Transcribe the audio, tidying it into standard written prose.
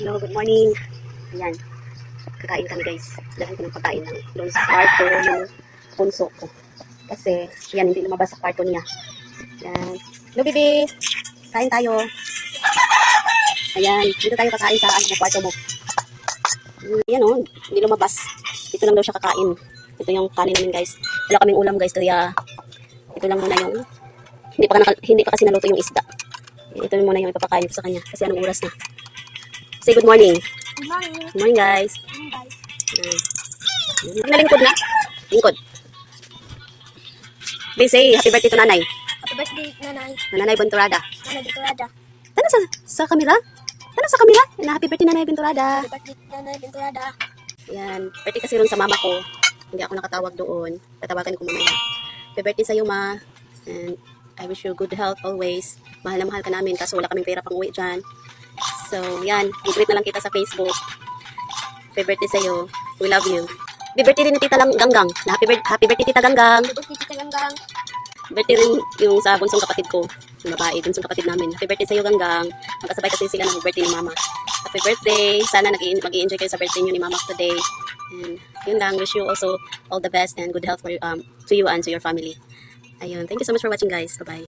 Hello, good morning. Ayan, kakain kami guys. Dahil ko ng pagkain lang. Doon sa kwarto yung punso ko. Kasi, yan, hindi lumabas sa kwarto niya. Ayan. Hello, baby. Kain tayo. Ayan, dito tayo kakain sa kwarto mo. Ayan o, hindi lumabas. Dito lang daw siya kakain. Ito yung kanin namin guys. Wala kaming ulam guys, kaya ito lang muna yung hindi pa kasi naluto yung isda. Ito muna yung ipapakain ko sa kanya kasi anong oras na. Say good morning. Good morning. Good morning guys. Good morning, guys. Nalingkod na. Lingkod. Please say happy birthday to nanay. Happy birthday, Nanay. Nanay Venturada. Nanay Venturada. Tano sa kamera? Tano sa kamera? Na happy birthday Nanay Venturada. Happy birthday, Nanay Venturada. Yan. Birthday kasi ron sa mama ko. Hindi ako nakatawag doon. Tatawagan ko mamaya. Happy birthday sa'yo, ma. And I wish you good health always. Mahal na mahal ka namin kaso wala kaming pera pang uwi dyan. So, yan. I-greet na lang kita sa Facebook. Happy birthday sa'yo. We love you. Happy birthday rin ni Tita Ganggang. Happy birthday Tita Ganggang. Happy birthday, Tita Ganggang. Birthday rin yung sa bunsong kapatid ko. Yung babae, bunsong kapatid namin. Happy birthday sa'yo, Ganggang. Magkasabay kasi sila ng birthday ni Mama. Happy birthday. Sana mag-i-enjoy kayo sa birthday niyo ni Mama today. And yun lang. Wish you also all the best and good health for to you and to your family. Ayun. Thank you so much for watching, guys. Bye-bye.